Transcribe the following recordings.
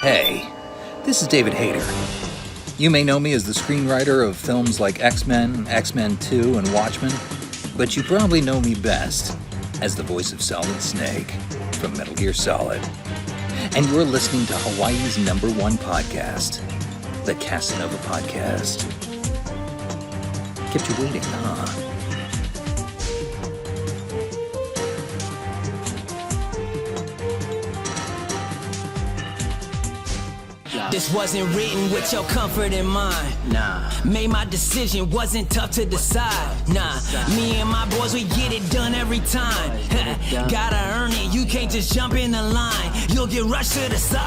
Hey, this is David Hayter. You may know me as the screenwriter of films like X-Men, X-Men 2, and Watchmen, but you probably know me best as the voice of Solid Snake from Metal Gear Solid. And you're listening to Hawaii's #1 podcast, the Kasanova Podcast. Kept you waiting, huh? This wasn't written with your comfort in mind. Nah. Made my decision, wasn't tough to decide. Nah, me and my boys, we get it done every time. Gotta earn it, you can't just jump in the line. You'll get rushed to the side.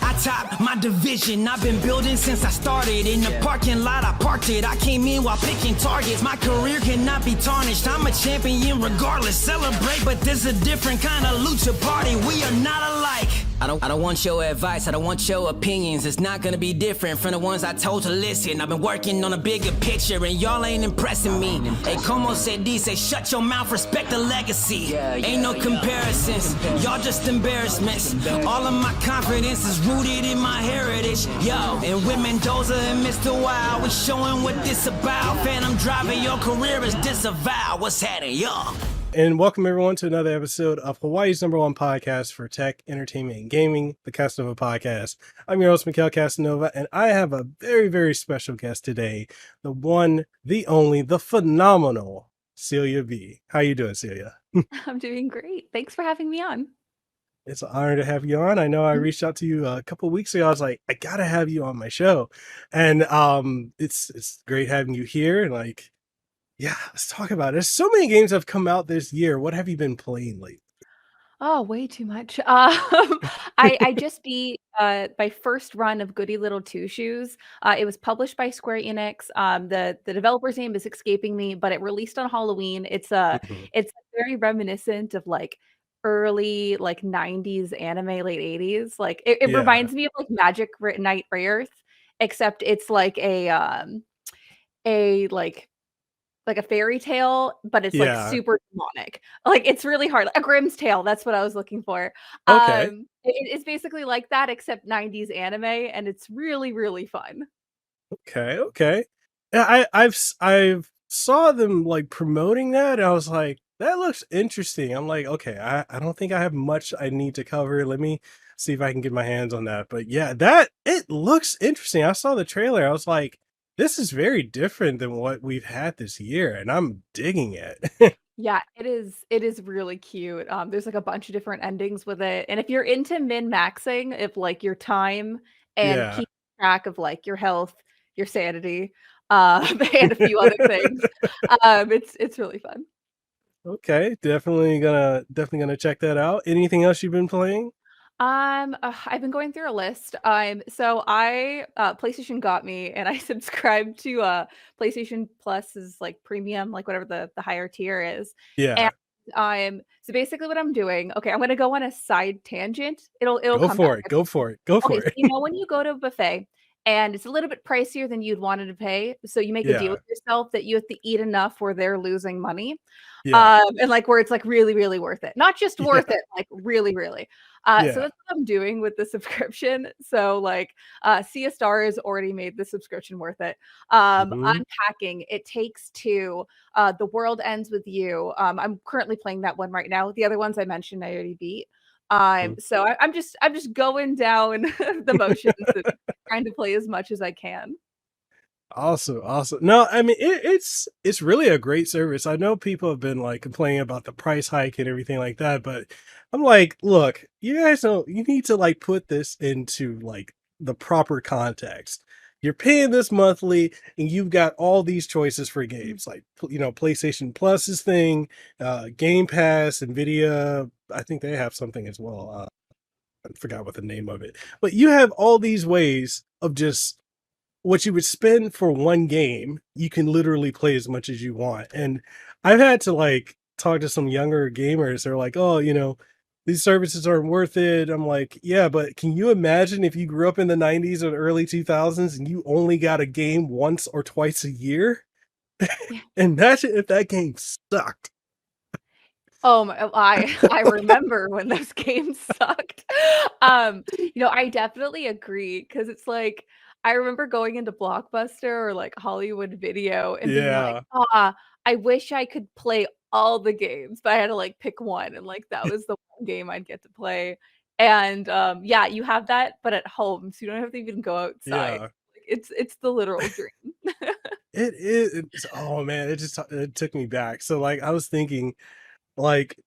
I top my division, I've been building since I started. In the parking lot, I parked it. I came in while picking targets. My career cannot be tarnished. I'm a champion regardless. Celebrate, but this a different kind of lucha party. We are not alike. I don't want your advice, I don't want your opinions. It's not gonna be different from the ones I told to listen. I've been working on a bigger picture and y'all ain't impressing me. Hey, como se dice, shut your mouth, respect the legacy. Ain't no comparisons, y'all just embarrassments. All of my confidence is rooted in my heritage. Yo, and with Mendoza and Mr. Wow, we showing what this about. Phantom driving, your career is disavowed. What's happening, y'all? And welcome everyone to another episode of Hawaii's #1 podcast for tech, entertainment, and gaming, the Kasanova Podcast. I'm your host, Mekel Kasanova, and I have a very, very special guest today. The one, the only, the phenomenal Celia Bee. How you doing, Celia? I'm doing great. Thanks for having me on. It's an honor to have you on. I know I reached out to you a couple of weeks ago. I was like, I gotta have you on my show. And it's great having you here. And yeah, let's talk about it. There's so many games that have come out this year. What have you been playing lately? Oh, way too much. I just beat my first run of Goody Little Two Shoes. It was published by Square Enix. The developer's name is escaping me, but it released on Halloween. Mhm. It's very reminiscent of early 90s anime, late 80s. It Yeah, reminds me of Magic Knight Rayearth, except it's a like a fairy tale, but it's yeah. super demonic. It's really hard. A Grimm's Tale, that's what I was looking for. Okay. It's basically like that except 90s anime, and it's really, really fun. Okay. Yeah, I've saw them promoting that. And I was like, that looks interesting. I'm like, okay, I don't think I have much I need to cover. Let me see if I can get my hands on that. But yeah, that it looks interesting. I saw the trailer. I was like, this is very different than what we've had this year, and I'm digging it. Yeah, it is really cute. There's a bunch of different endings with it. And if you're into min-maxing, if your time and Yeah. keep track of your health, your sanity, and a few other things, it's really fun. Okay, definitely gonna check that out. Anything else you've been playing? I've been going through a list. So I PlayStation got me, and I subscribed to PlayStation Plus's premium, whatever the higher tier is. And Yeah, so basically what I'm doing, okay, I'm gonna go on a side tangent. It'll go come back. for it. Go for it. Go Okay, for so it. when you go to a buffet and it's a little bit pricier than you'd wanted to pay, so you make a deal Yeah, with yourself that you have to eat enough where they're losing money, yeah, and where it's really, really worth it. Not just worth yeah, it, really, really. So yeah. that's what I'm doing with the subscription. So Sea Star has already made the subscription worth it. Mhm. Unpacking, it takes two. The World Ends with You. I'm currently playing that one right now. The other ones I mentioned I already beat. Mhm. So I'm just going down the motions and trying to play as much as I can. Awesome, awesome. No, I mean it's really a great service. I know people have been complaining about the price hike and everything like that, but I'm like, look, you guys know you need to put this into the proper context. You're paying this monthly and you've got all these choices for Mhm. games PlayStation Plus's thing, Game Pass, Nvidia, I think they have something as well. I forgot what the name of it. But you have all these ways of just what you would spend for one game, you can literally play as much as you want. And I've had to talk to some younger gamers. They're like, oh, these services aren't worth it. I'm like, yeah, but can you imagine if you grew up in the 90s or the early 2000s and you only got a game once or twice a year? Yeah. Imagine if that game sucked. I remember when those games sucked. I definitely agree because it's like I remember going into Blockbuster or like Hollywood Video and being like, Yeah. I wish I could play all the games, but I had to like pick one, and like that was the one game I'd get to play. And yeah, you have that, but at home, so you don't have to even go outside. Yeah. Like, it's the literal dream. It is. Oh man, it took me back. So like I was thinking, like,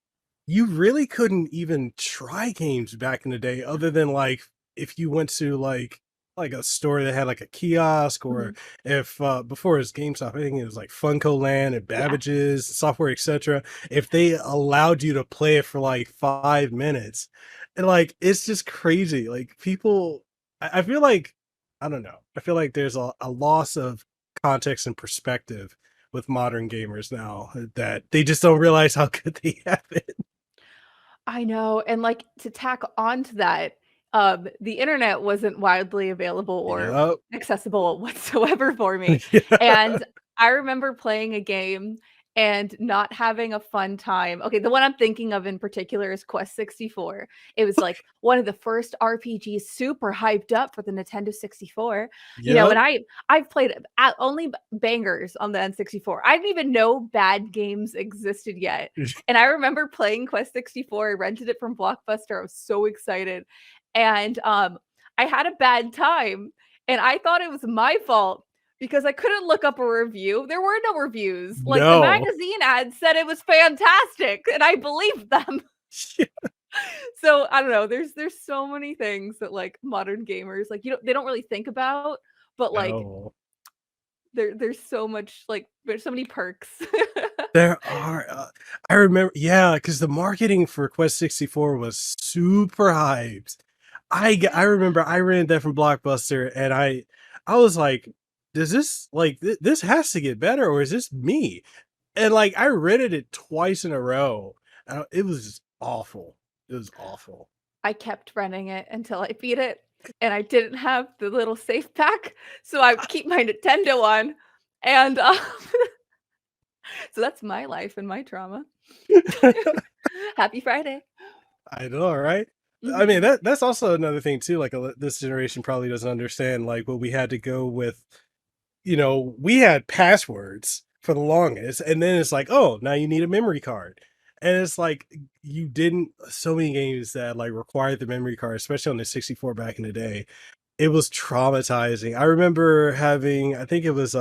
you really couldn't even try games back in the day other than like if you went to like a store that had like a kiosk, or Mhm. if before it was GameStop, I think it was like Funko Land and Yeah. Babbage's software, etc. If they allowed you to play it for like 5 minutes, and like it's just crazy. Like people, I feel like, I don't know. I feel like there's a loss of context and perspective with modern gamers now, that they just don't realize how good they have it. I know, and, like, to tack on to that, the internet wasn't widely available or Yep. accessible whatsoever for me, Yeah. and I remember playing a game and not having a fun time. Okay, the one I'm thinking of in particular is Quest 64. It was, like, one of the first RPGs super hyped up for the Nintendo 64, and Yep. I've played only bangers on the N64. I didn't even know bad games existed yet. And I remember playing Quest 64. I rented it from Blockbuster. I was so excited. And I had a bad time. And I thought it was my fault because I couldn't look up a review. There were no reviews. Like the No. magazine ad said it was fantastic, and I believed them. So I don't know. There's so many things that like modern gamers like they don't really think about, but like No. there's so much like there's so many perks. There are, I remember, yeah, because the marketing for Quest 64 was super hyped. I Yeah. remember I rented that from Blockbuster, and I was like, "Does this like this has to get better, or is this me?" And like I rented it twice in a row. It was just awful. It was awful. I kept running it until I beat it, and I didn't have the little safe pack, so I would keep my Nintendo on, and, so that's my life and my trauma. Happy Friday. I know, right? I mean, Mhm. that's also another thing too. Like, this generation probably doesn't understand like what we had to go with. We had passwords for the longest, and then it's like, oh, now you need a memory card, and it's like you didn't. So many games that like required the memory card, especially on the 64 back in the day. It was traumatizing. I remember having, I think it was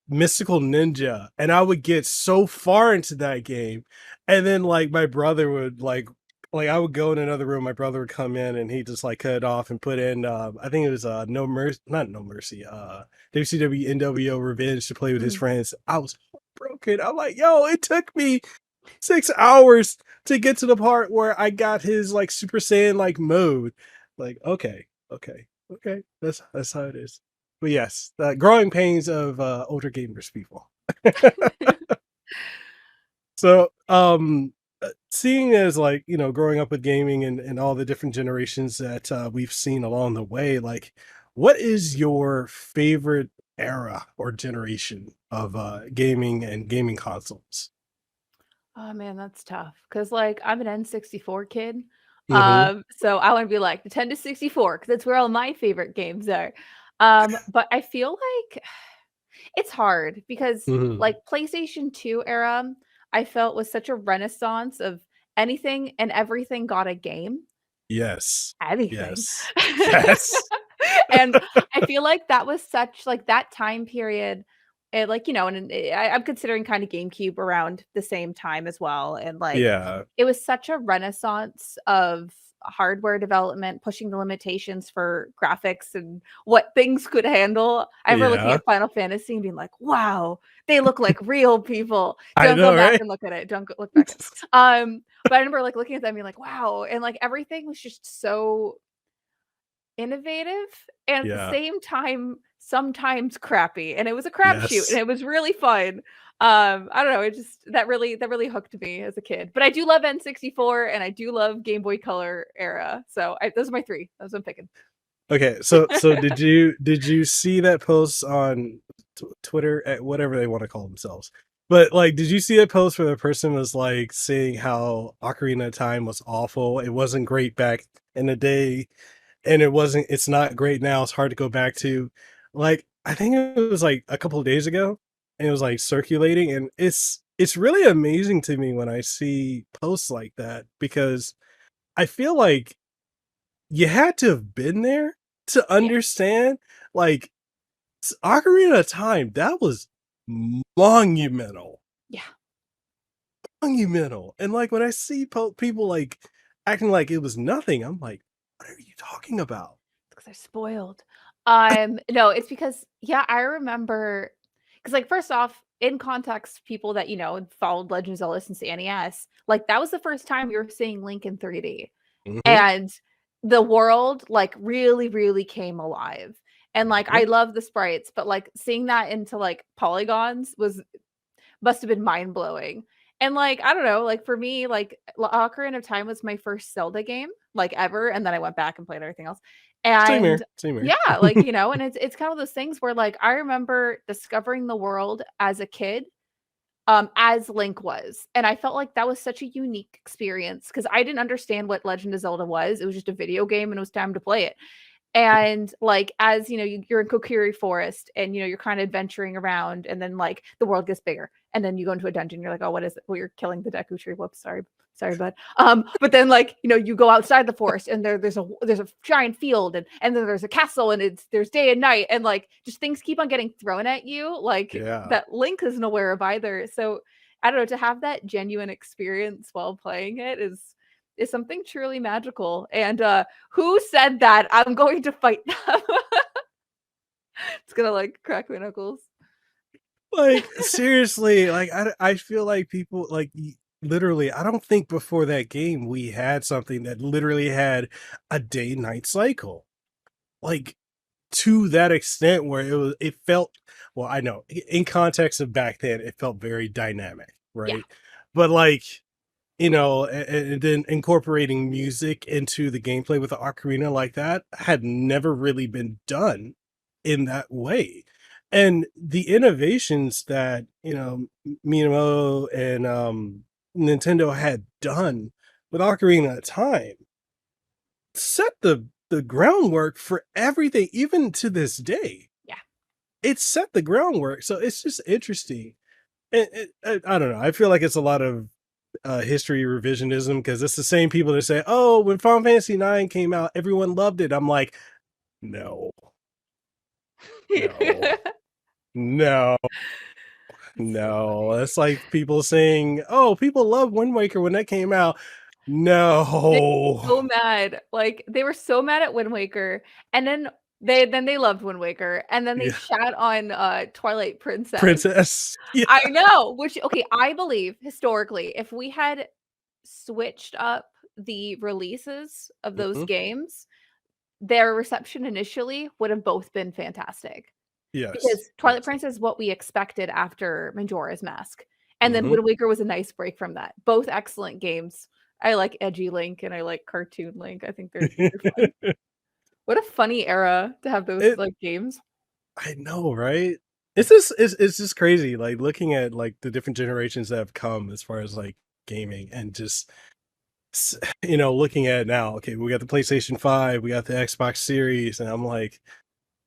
Mystical Ninja, and I would get so far into that game, and then like my brother would like I would go in another room, my brother would come in and he just like cut it off and put in I think it was No Mercy, not No Mercy, WCW NWO Revenge to play with his Mhm. friends. I was broken. I'm like, yo, it took me 6 hours to get to the part where I got his like Super Saiyan like mode. Like, okay, okay. That's how it is. But yes, the growing pains of older gamers, people. So, seeing as like, growing up with gaming and all the different generations that we've seen along the way, like, what is your favorite era or generation of gaming and gaming consoles? Oh, man, that's tough. Cause like, I'm an N64 kid, Hmm. so I wanna be like, Nintendo 64, because that's where all my favorite games are. But I feel like it's hard because, Hmm. like, PlayStation 2 era, I felt was such a renaissance of anything and everything got a game. Yes. Anything. Yes. Yes. And I feel like that was such like, that time period, like, and I'm considering kinda GameCube around the same time as well, and, like, Yeah. it was such a renaissance of hardware development, pushing the limitations for graphics and what things could handle. I remember looking Yeah. at Final Fantasy and being like, "Wow, they look like real people." I Don't go know, back right? and look at it. Don't go look back at it. But I remember, like, looking at them and being like, "Wow," and, like, everything was just so innovative and at the Yeah. same time, sometimes crappy, and it was a crapshoot, and Yes. it was really fun. I don't know, it just that really hooked me as a kid. But I do love N64 and I do love Game Boy Color era. So those are my 3. Those I'm picking. Okay, so did you see that post on Twitter, at whatever they want to call themselves, But like, did you see a post where the person was like saying how Ocarina of Time was awful? It wasn't great back in the day, and it's not great now. It's hard to go back to. Like, I think it was like a couple of days ago, and it was like circulating, and it's really amazing to me when I see posts like that because I feel like you had to have been there to Yeah. understand. Like, Ocarina of Time, that was monumental. Yeah. Monumental. And like when I see people like acting like it was nothing, I'm like, what are you talking about? Because they're spoiled. No, it's because yeah, I remember because like first off, in context, people that followed Legend of Zelda since the NES, like that was the first time we were seeing Link in 3D. Hmm. And the world like really, really came alive. And like Hmm. I love the sprites, but like seeing that into like polygons must have been mind blowing. And like, I don't know, like for me, like Ocarina of Time was my first Zelda game, like ever. And then I went back and played everything else. Same And here. Same here. yeah, like, and it's kind of those things where like I remember discovering the world as a kid, as Link was. And I felt like that was such a unique experience because I didn't understand what Legend of Zelda was. It was just a video game and it was time to play it. And like as you're in Kokiri Forest and you're kind of adventuring around and then like the world gets bigger and then you go into a dungeon, you're like, oh, what is it? Well, you're killing the Deku Tree. Whoops, sorry, bud. But then like you go outside the forest and there's a giant field and then there's a castle and there's day and night and like just things keep on getting thrown at you like Yeah. that Link isn't aware of either. So I don't know, to have that genuine experience while playing it is something truly magical. And who said that? I'm going to fight them. It's gonna like crack my knuckles. Like seriously, like I feel like people like literally, I don't think before that game we had something that literally had a day night cycle. Like to that extent where it felt, well, I know in context of back then it felt very dynamic, Yeah, right? But like, and then incorporating music into the gameplay with the ocarina like that had never really been done in that way. And the innovations that, Miyamoto and Nintendo had done with Ocarina of Time set the groundwork for everything, even to this day. yeah, It set the groundwork, so it's just interesting. And I don't know. I feel like it's a lot of history revisionism because it's the same people that say, "Oh, when Final Fantasy 9 came out, everyone loved it." I'm like, no, no, no, it's so no. funny. It's like people saying, "Oh, people love Wind Waker when that came out." They No, were so mad. Like they were so mad at Wind Waker, and then they loved Wind Waker, and then they yeah, shat on Twilight Princess. princess, yeah. I know. Which okay, I believe historically, if we had switched up the releases of those Mhm. games, their reception initially would have both been fantastic. Yes, Because Twilight yes. Princess is what we expected after Majora's Mask, and then Mhm. Wind Waker was a nice break from that. Both excellent games. I like edgy Link and I like cartoon Link. I think they're fun. What a funny era to have those, It like, games. I know, right? It's just crazy, like, looking at, like, the different generations that have come as far as, like, gaming and just looking at it now, okay, we got the PlayStation 5, we got the Xbox Series, and I'm like,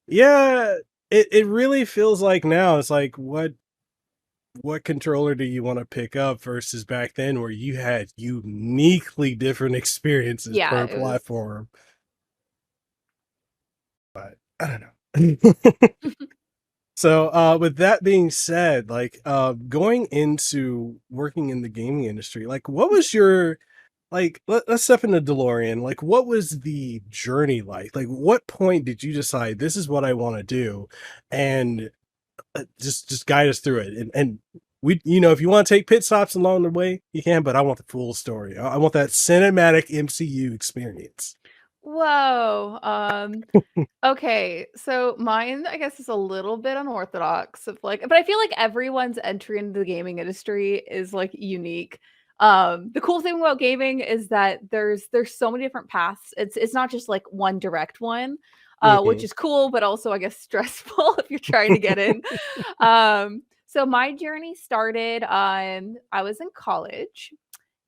yeah, it really feels like now it's like, what controller do you wanna pick up versus back then where you had uniquely different experiences Yeah, per it was platform, but I don't know. So, with that being said, like, going into working in the gaming industry, like, what was your like, let's step into DeLorean. Like, what was the journey like? Like, what point did you decide this is what I want to do, and just guide us through it? And we, if you want to take pit stops along the way, you can. But I want the full story. I want that cinematic MCU experience. Whoa, okay, so mine, I guess, is a little bit unorthodox of like but I feel like everyone's entry into the gaming industry is like unique. The cool thing about gaming is that there's so many different paths. It's not just like one direct one, which Mhm. is cool, but also I guess stressful if you're trying to get in. Um, So my journey started, I was in college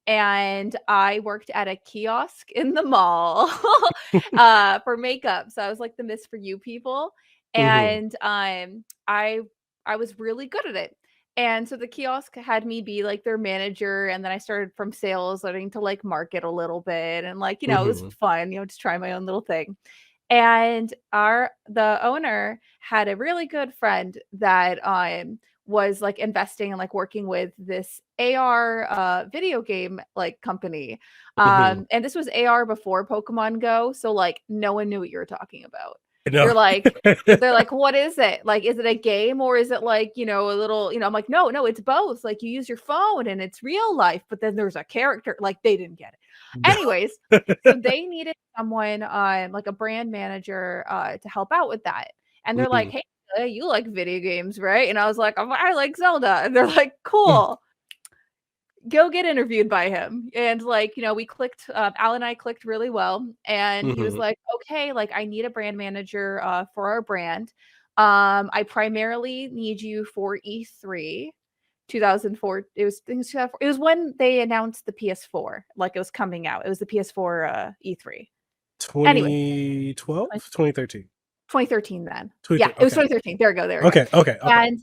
and I worked at a kiosk in the mall for makeup. So I was like the Miss for You people, Mhm. and I was really good at it. And so the kiosk had me be like their manager, and then I started from sales, learning to like market a little bit, and like it was Mhm. fun, just try my own little thing. And the owner had a really good friend that was like investing and like working with this AR video game like company. Mhm. And this was AR before Pokemon Go, so like no one knew what you were talking about. No. You're like they're like, what is it? Like, is it a game or is it like, a little, I'm like, no, no, it's both. Like you use your phone and it's real life, but then there's a character. Like they didn't get it. Anyways, so they needed someone, like a brand manager, to help out with that. And they're like, Mhm. "Hey, you like video games, right?" And I was like, I like Zelda." And they're like, "Cool. Go get interviewed by him." And like, we clicked, Al and I clicked really well. And he was Mhm. like, "Okay, like I need a brand manager for our brand. I primarily need you for E3 2004. It was, I think it was 2004. It was when they announced the PS4, like it was coming out. It was the PS4 E3. Anyway, 2012? 2013? 2013 then. Yeah, 2013. it was Okay. 2013. There we go, there we go. Okay. Okay. Okay. And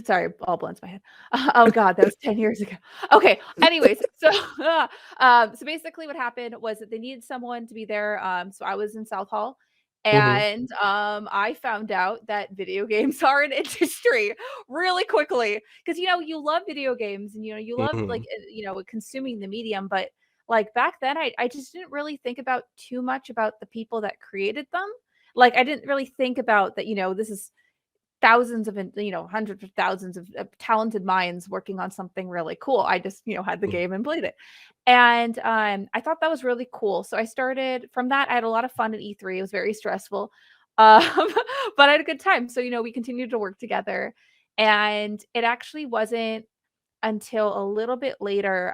sorry, all blends my head. Oh god, that was 10 years ago. Okay, anyways, so, so basically what happened was that they needed someone to be there, so I was in South Hall, Mhm. and, I found out that video games are an industry really quickly because you love video games and, you love, like, Mhm. consuming the medium, but, like, back then, I just didn't really think about too much about the people that created them. Like, I didn't really think about that, this is thousands of, hundreds of thousands of talented minds working on something really cool. I just, had the Mhm. game and played it. And I thought that was really cool. So I started from that. I had a lot of fun at E3. It was very stressful. Um, but I had a good time. So, we continued to work together. And it actually wasn't until a little bit later,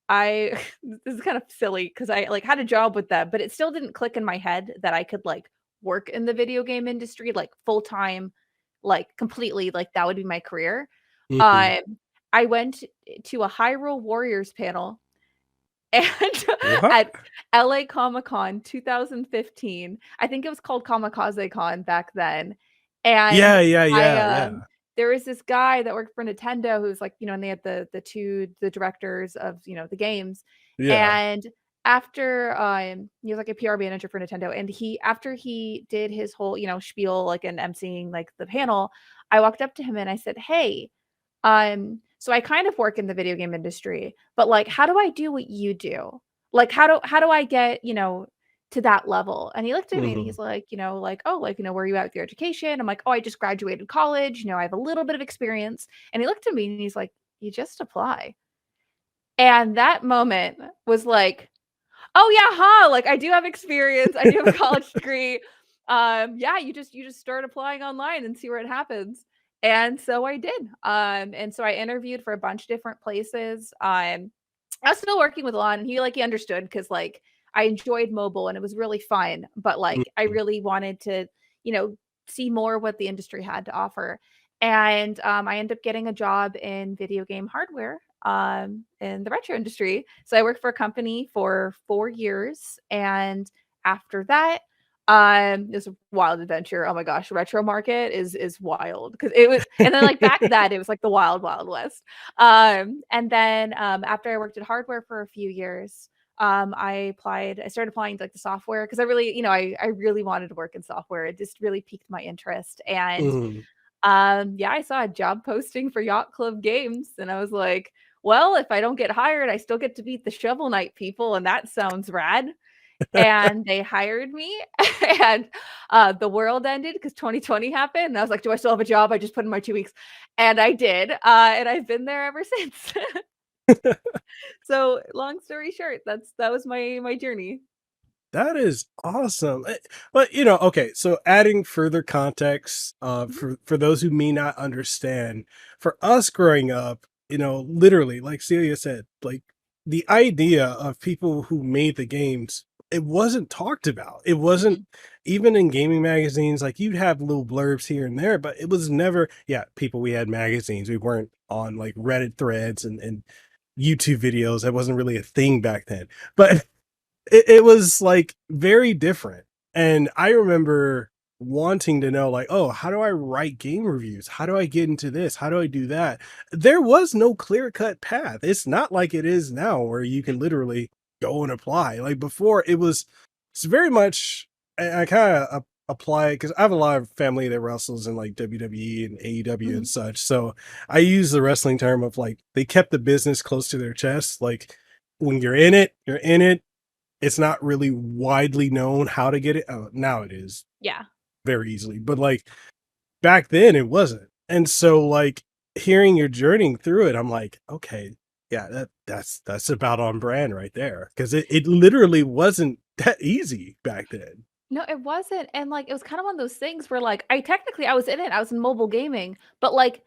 I this is kind of silly because I like had a job with them, but it still didn't click in my head that I could like work in the video game industry like full time, like completely, like that would be my career. Mhm. Um, I went to a Hyrule Warriors panel and What? at LA Comic Con 2015. I think it was called Kamikaze Con back then. And Yeah. Yeah. I Yeah. Yeah. there was this guy that worked for Nintendo who's like, and they had the directors of, the games. Yeah. And after he was like a PR manager for Nintendo, and after he did his whole, spiel like and emceeing like the panel, I walked up to him and I said, "Hey, so I kind of work in the video game industry, but like, how do I do what you do? Like, how do I get, to that level?" And he looked at me and Mhm. he's like, like, "Oh, like, where are you at with your education?" I'm like, "Oh, I just graduated college. I have a little bit of experience." And he looked at me and he's like, "You just apply." And that moment was like, "Oh yeah, huh, like I do have experience. I do have a college degree. Yeah, you just start applying online and see where it happens." And so I did. And so I interviewed for a bunch of different places. I was still working with Lon, and he understood because like I enjoyed mobile and it was really fun, but like I Mhm. really wanted to, you know, see more what the industry had to offer. And I ended up getting a job in video game hardware in the retro industry. So I worked for a company for 4 years, and after that, it was a wild adventure. Oh my gosh, retro market is wild because it was, and then like back then it was like the wild wild west. And then after I worked at hardware for a few years, I started applying to like the software because I really, I really wanted to work in software. It just really piqued my interest. And Mhm. yeah, I saw a job posting for Yacht Club Games, and I was like, well, if I don't get hired, I still get to beat the Shovel Knight people, and that sounds rad. And they hired me, and the world ended because 2020 happened. And I was like, do I still have a job? I just put in my 2 weeks, and I did, and I've been there ever since. So, long story short, that was my journey. That is awesome. But okay, so adding further context, Mhm. for those who may not understand, for us growing up, literally, like Celia said, like the idea of people who made the games it wasn't talked about. It wasn't even in gaming magazines, like, you'd have little blurbs here and there, but it was never yeah, people, we had magazines, we weren't on, like, Reddit threads and YouTube videos, that wasn't really a thing back then, but it was, like, very different, and I remember wanting to know, like, "Oh, how do I write game reviews? How do I get into this? How do I do that?" There was no clear-cut path. It's not like it is now where you can literally go and apply. Like, before, it's very much I kinda apply because I have a lot of family that wrestles in, like, WWE and AEW and Mhm. such, so I use the wrestling term of, like, they kept the business close to their chest, like, when you're in it, you're in it. It's not really widely known how to get it. Now it is Yeah. very easily, but, like, back then it wasn't. And so, like, hearing your journey through it, I'm like, "Okay, yeah, that's about on brand right there, because it literally wasn't that easy back then." No, it wasn't, and, like, it was kinda one of those things where, like, I was in it, I was in mobile gaming, but, like,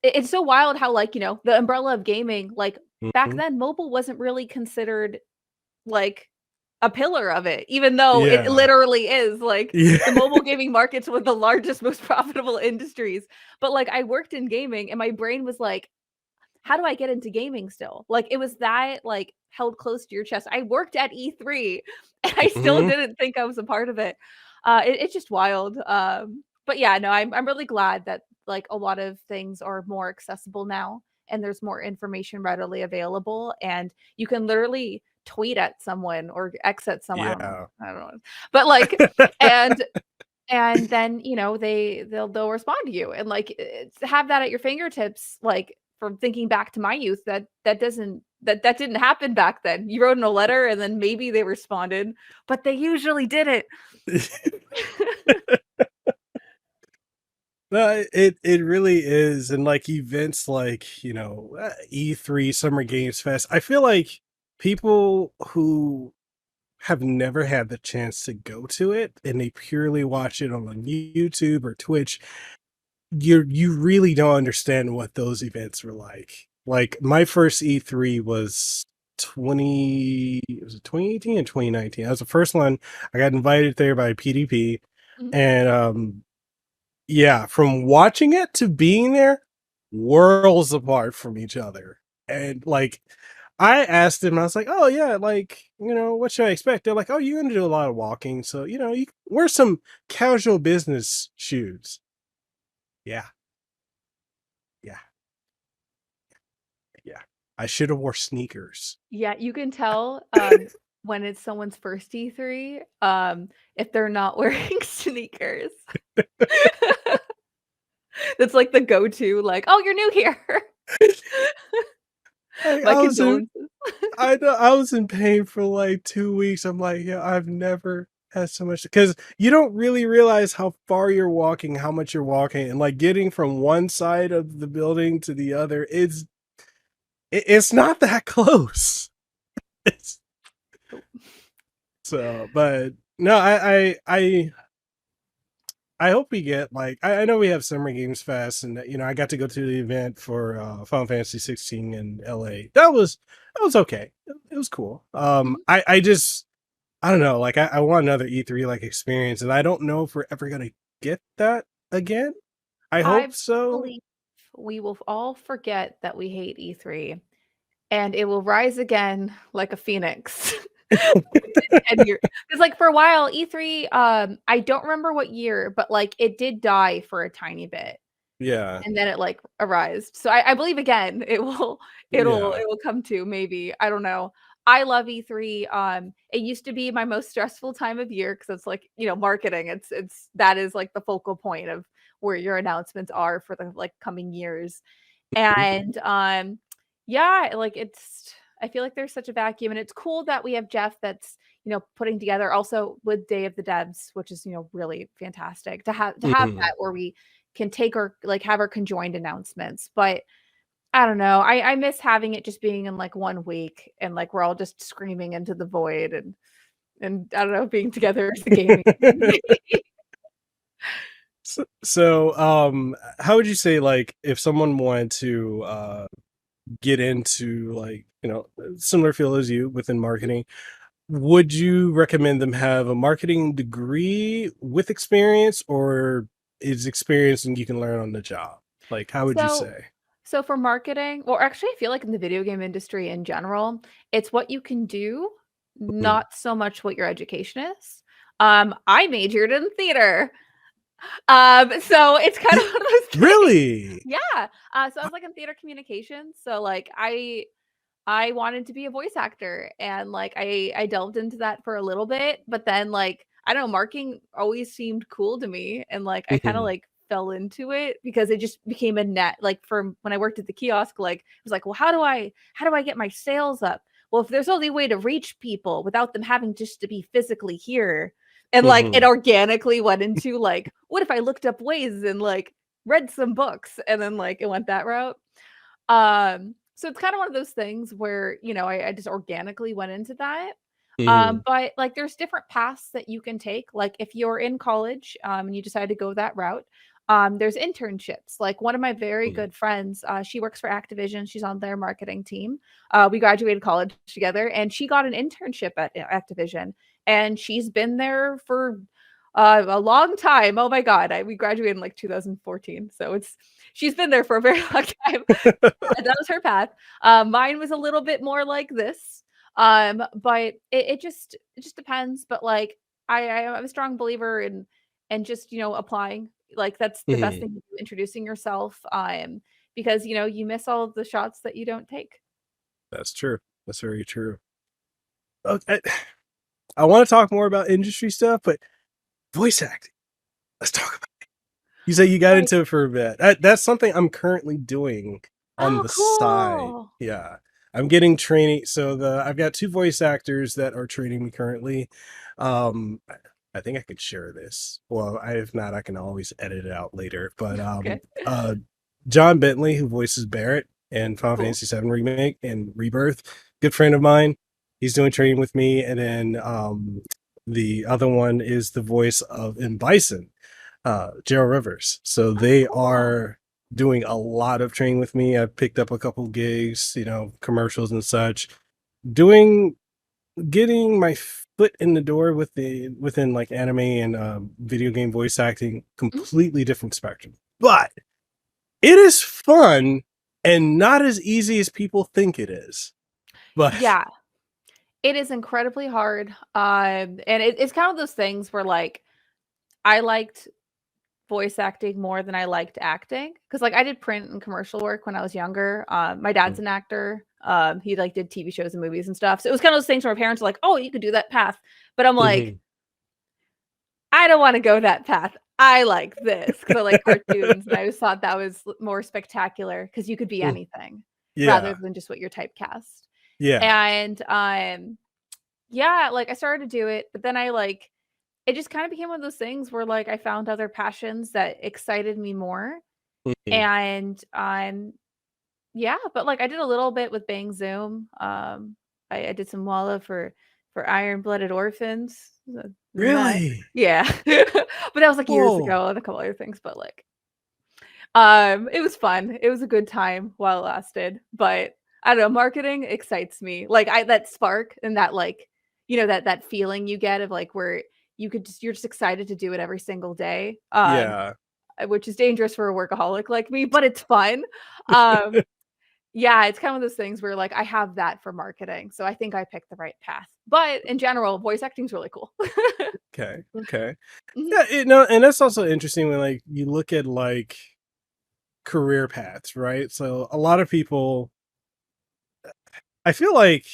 it's so wild how, like, the umbrella of gaming, like, back Mhm. then, mobile wasn't really considered, like, a pillar of it, even though it Yeah. literally is, like, Yeah. the mobile gaming market's one of the largest, most profitable industries, but, like, I worked in gaming, and my brain was like, how do I get into gaming still? Like, it was that, like, held close to your chest. I worked at E3, and I still Mhm. didn't think I was a part of it. It's just wild. But yeah, no, I'm really glad that, like, a lot of things are more accessible now, and there's more information readily available, and you can literally tweet at someone or X at someone. Yeah. I don't know. But, like, and then, they'll respond to you, and, like, have that at your fingertips, like, from thinking back to my youth, that didn't happen back then. You wrote in a letter, and then maybe they responded, but they usually didn't. No, it really is, and, like, events like, E3, Summer Games Fest, I feel like people who have never had the chance to go to it, and they purely watch it on YouTube or Twitch, you really don't understand what those events were like. Like, my first E3 was 2018 and 2019? That was the first one. I got invited there by PDP, Mhm. and, yeah, from watching it to being there, worlds apart from each other. And, like, I asked them, I was like, "Oh, yeah, like, what should I expect?" They're like, "Oh, you're gonna do a lot of walking, so, you wear some casual business shoes." Yeah, yeah, yeah. I should have wore sneakers. Yeah, you can tell, when it's someone's first E3, if they're not wearing sneakers. That's, like, the go-to, like, "Oh, you're new here." Like, My I was in condolences. I know I was in pain for, like, 2 weeks. I'm like, "Yeah, I've never had so much," because you don't really realize how far you're walking, how much you're walking, and, like, getting from one side of the building to the other, it's not that close. It's so but no, I hope we get, like I know we have Summer Games Fest, and, I got to go to the event for, Final Fantasy 16 in LA. That was okay. It was cool. Mhm. I just I don't know, like, I want another E3, like, experience, and I don't know if we're ever gonna get that again. I I hope so. believe we will all forget that we hate E3, and it will rise again like a phoenix within 10 years. 'Cause, like, for a while, E3, I don't remember what year, but, like, it did die for a tiny bit, Yeah, and then it, like, arised. So I believe again, yeah. it will come to maybe, I don't know. I love E3, it used to be my most stressful time of year because it's like, marketing, that is, like, the focal point of where your announcements are for the, like, coming years. Mhm. And, yeah, like, I feel like there's such a vacuum, and it's cool that we have Jeff that's, putting together also with Day of the Devs, which is, really fantastic to have Mhm. that where we can take our like, have our conjoined announcements, but I don't know, I miss having it just being in, like, 1 week, and, like, we're all just screaming into the void, and I don't know, being together as a gaming community. So, how would you say, like, if someone wanted to, get into, like, similar field as you within marketing, would you recommend them have a marketing degree with experience, or is experience and you can learn on the job? Like, how would you So say? so for marketing, well, actually, I feel like in the video game industry in general, it's what you can do, Mhm. not so much what your education is. I majored in theater. So it's kind Y- of one of those things. Really? Yeah. So I was like in theater communications. So like I wanted to be a voice actor and like I delved into that for a little bit, but then like I don't know, marking always seemed cool to me and like I kind of Mhm. like fell into it because it just became a net like from when I worked at the kiosk like it was like, well, how do I get my sales up? Well, if there's only way to reach people without them having just to be physically here. And like it Mhm. organically went into like what if I looked up ways and like read some books and then like it went that route. So it's kind of one of those things where, I just organically went into that. Mhm. But like there's different paths that you can take. Like if you're in college, and you decide to go that route, there's internships. Like one of my very Mhm. good friends, she works for Activision. She's on their marketing team. We graduated college together, and she got an internship at Activision, and she's been there for a long time. Oh my god, we graduated in like 2014, so she's been there for a very long time. That was her path. Mine was a little bit more like this. But it just depends. But like I'm a strong believer in and just applying. Like that's the best Mhm. thing to do, introducing yourself. Because you miss all of the shots that you don't take. That's true. That's very true. Okay. I want to talk more about industry stuff, but voice acting. Let's talk about. You say you got Like, into it for a bit. That's something I'm currently doing on oh, the side. cool. Yeah. I'm getting training. So I've got two voice actors that are training me currently. I think I could share this. Well, if not, I can always edit it out later. But Okay. John Bentley, who voices Barrett in Final Cool. Fantasy VII Remake and Rebirth, good friend of mine. He's doing training with me, and then the other one is the voice of in Bison, Gerald Rivers. So Oh, they cool. are doing a lot of training with me. I've picked up a couple gigs, commercials and such. Doing Getting my foot in the door within like anime and video game voice acting, Mhm. completely different spectrum. But it is fun and not as easy as people think it is. But Yeah. It is incredibly hard. And it's kind of those things where like I liked voice acting more than I liked acting because like I did print and commercial work when I was younger. My dad's an actor. He like did TV shows and movies and stuff. So it was kind of those things where my parents were like, "Oh, you could do that path," but I'm like, Mhm. I don't want to go that path. I like this because I like cartoons, and I always thought that was more spectacular because you could be Mm, anything rather yeah, than just what you're typecast. yeah. And yeah, like I started to do it, but then it just kind of became one of those things where like I found other passions that excited me more. Mhm. And yeah, but like I did a little bit with Bang Zoom. I did some Walla for Iron Blooded Orphans. Than that. Really? Yeah. But that was like years Whoa. ago and a couple other things, but like it was fun. It was a good time while it lasted. But I don't know, marketing excites me. Like I that spark and that like, that feeling you get of like where you're just excited to do it every single day. Yeah. Which is dangerous for a workaholic like me, but it's fun. Um, yeah, it's kind of those things where like I have that for marketing, so I think I picked the right path. But in general, voice acting is really cool. Okay. Okay. Mhm. Yeah, and that's also interesting when like you look at like career paths, right? So a lot of people, I feel like,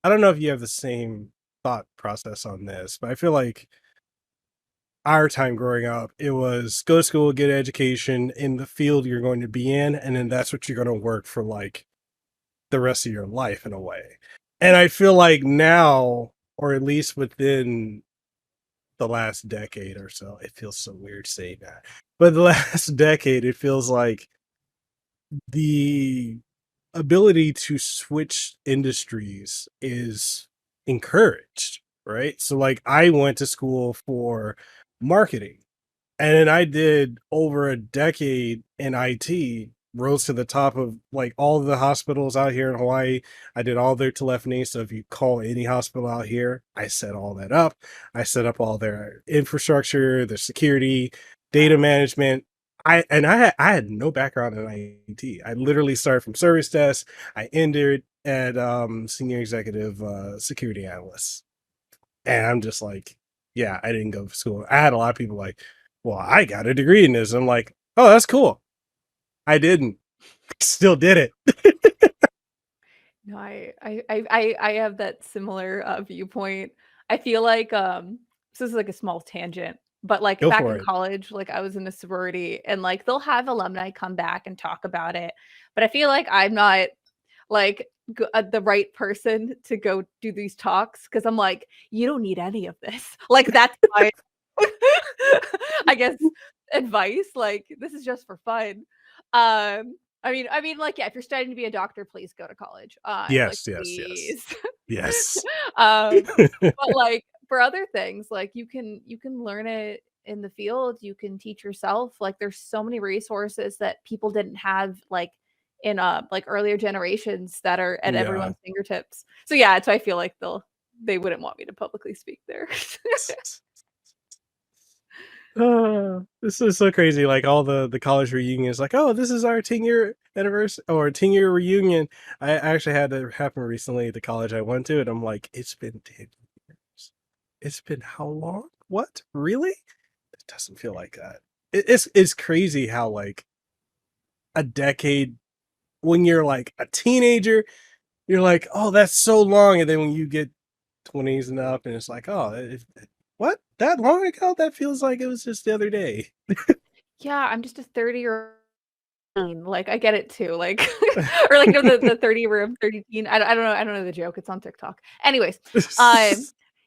I don't know if you have the same thought process on this, but I feel like our time growing up, it was go to school, get an education in the field you're going to be in, and then that's what you're going to work for like the rest of your life in a way. And I feel like now, or at least within the last decade or so, it feels so weird saying that, but the last decade, it feels like the ability to switch industries is encouraged, right? So like I went to school for marketing, and then I did over a decade in IT, rose to the top of like all the hospitals out here in Hawaii. I did all their telephony. So if you call any hospital out here, I set all that up. I set up all their infrastructure, their security, data management. I had no background in IT. I literally started from service desk. I ended at senior executive security analyst. And I'm just like, yeah, I didn't go to school. I had a lot of people like, well, I got a degree in this. I'm like, oh, that's cool. I didn't. Still did it. No, I have that similar viewpoint. I feel like this is like a small tangent, but like Go back for in it. college, like I was in a sorority and like they'll have alumni come back and talk about it. But I feel like I'm not like the right person to go do these talks because I'm like, you don't need any of this. Like that's my I guess advice. Like this is just for fun. I mean, like, yeah, if you're studying to be a doctor, please go to college. Like, Yes, yes, yes. please. Yes. um, but like for other things, like you can learn it in the field. You can teach yourself. Like, there's so many resources that people didn't have, like in like earlier generations that are at Yeah. everyone's fingertips. So yeah, so I feel like they wouldn't want me to publicly speak there. This is so crazy. Like all the college reunions, like, oh, this is our 10-year anniversary or 10-year reunion. I actually had that happen recently at the college I went to, and I'm like, it's been 10 years. It's been how long? What? Really? It doesn't feel like that. It's crazy how like a decade when you're like a teenager, you're like, oh, that's so long. And then when you get 20s and up, and it's like, oh, what? That long ago? That feels like it was just the other day. Yeah, I'm just a 30-year like I get it too. Like or like the 30 room 30 teen. I don't know the joke. It's on TikTok. Anyways, um